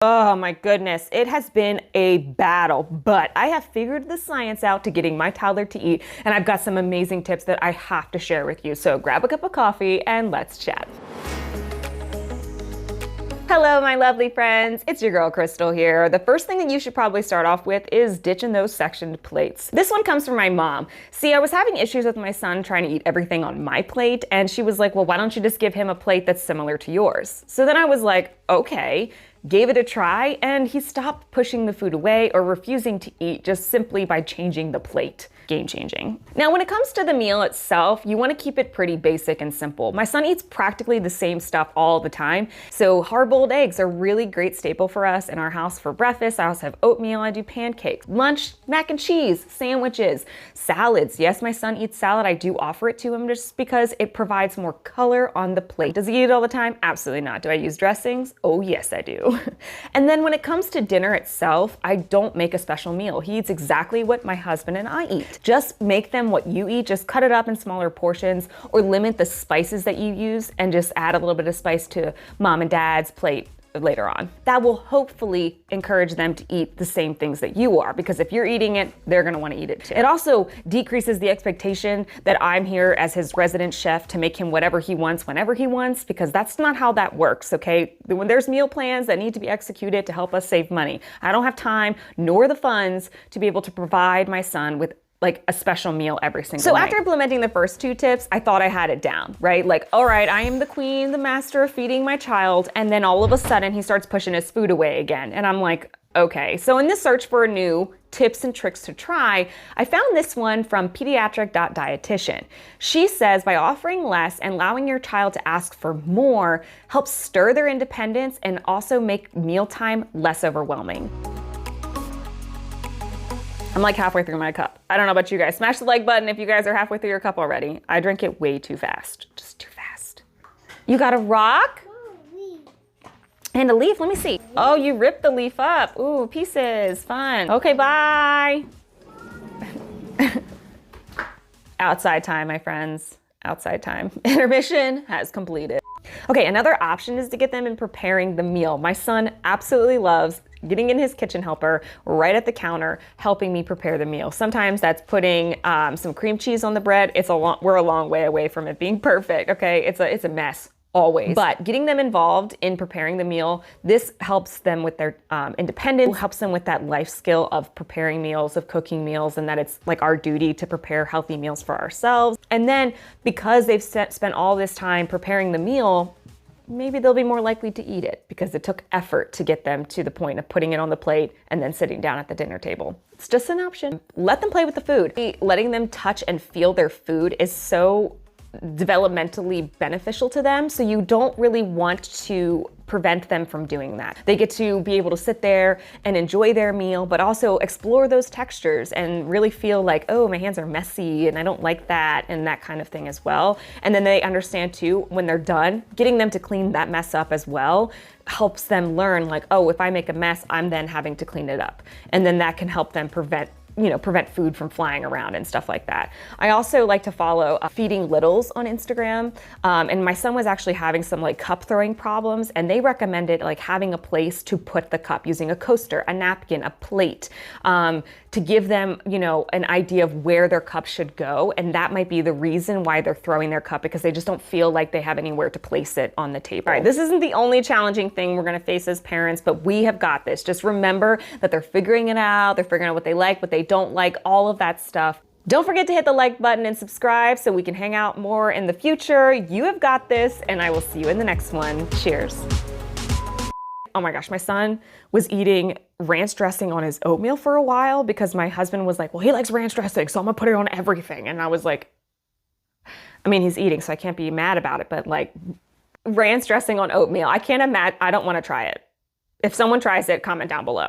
Oh my goodness, it has been a battle, but I have figured the science out to getting my toddler to eat, and I've got some amazing tips that I have to share with you. So grab a cup of coffee and let's chat. Hello, my lovely friends. It's your girl, Chrystal here. The first thing that you should probably start off with is ditching those sectioned plates. This one comes from my mom. See, I was having issues with my son trying to eat everything on my plate, and she was like, well, why don't you just give him a plate that's similar to yours? So then I was like, okay. Gave it a try, and he stopped pushing the food away or refusing to eat just simply by changing the plate. Game changing. Now, when it comes to the meal itself, you want to keep it pretty basic and simple. My son eats practically the same stuff all the time, so hard-boiled eggs are a really great staple for us in our house for breakfast. I also have oatmeal, I do pancakes. Lunch, mac and cheese, sandwiches, salads. Yes, my son eats salad. I do offer it to him just because it provides more color on the plate. Does he eat it all the time? Absolutely not. Do I use dressings? Oh yes, I do. And then when it comes to dinner itself, I don't make a special meal. He eats exactly what my husband and I eat. Just make them what you eat. Just cut it up in smaller portions or limit the spices that you use and just add a little bit of spice to mom and dad's plate later on. That will hopefully encourage them to eat the same things that you are, because if you're eating it, they're going to want to eat it too. It also decreases the expectation that I'm here as his resident chef to make him whatever he wants whenever he wants, because that's not how that works, okay? When there's meal plans that need to be executed to help us save money, I don't have time nor the funds to be able to provide my son with like a special meal every single night. So after implementing the first two tips, I thought I had it down, right? Like, all right, I am the queen, the master of feeding my child. And then all of a sudden he starts pushing his food away again. And I'm like, okay. So in this search for new tips and tricks to try, I found this one from pediatric.dietitian. She says by offering less and allowing your child to ask for more helps stir their independence and also make mealtime less overwhelming. I'm like halfway through my cup. I don't know about you guys. Smash the like button if you guys are halfway through your cup already. I drink it way too fast. Just too fast. You got a rock? And a leaf? Let me see. Oh, you ripped the leaf up. Ooh, pieces. Fun. Okay, bye. Outside time, my friends. Outside time. Intermission has completed. Okay, another option is to get them in preparing the meal. My son absolutely loves getting in his kitchen helper right at the counter, helping me prepare the meal. Sometimes that's putting some cream cheese on the bread. We're a long way away from it being perfect, okay? It's a mess. Always. But getting them involved in preparing the meal, this helps them with their independence, helps them with that life skill of preparing meals, of cooking meals, and that it's like our duty to prepare healthy meals for ourselves. And then because they've spent all this time preparing the meal, maybe they'll be more likely to eat it because it took effort to get them to the point of putting it on the plate and then sitting down at the dinner table. It's just an option. Let them play with the food. Letting them touch and feel their food is so developmentally beneficial to them, so you don't really want to prevent them from doing that. They get to be able to sit there and enjoy their meal, but also explore those textures and really feel like, oh, my hands are messy and I don't like that, and that kind of thing as well. And then they understand too, when they're done, getting them to clean that mess up as well helps them learn like, oh, if I make a mess, I'm then having to clean it up. And then that can help them prevent food from flying around and stuff like that. I also like to follow Feeding Littles on Instagram. And my son was actually having some like cup throwing problems, and they recommended like having a place to put the cup using a coaster, a napkin, a plate, to give them, an idea of where their cup should go. And that might be the reason why they're throwing their cup, because they just don't feel like they have anywhere to place it on the table. All right, this isn't the only challenging thing we're gonna face as parents, but we have got this. Just remember that they're figuring it out. They're figuring out what they like, what they don't like, all of that stuff. Don't forget to hit the like button and subscribe so we can hang out more in the future. You have got this, and I will see you in the next one. Cheers. Oh my gosh, my son was eating ranch dressing on his oatmeal for a while because my husband was like, well, he likes ranch dressing, so I'm gonna put it on everything. And I was like, I mean, he's eating, so I can't be mad about it, but like ranch dressing on oatmeal, I can't imagine, I don't wanna try it. If someone tries it, comment down below.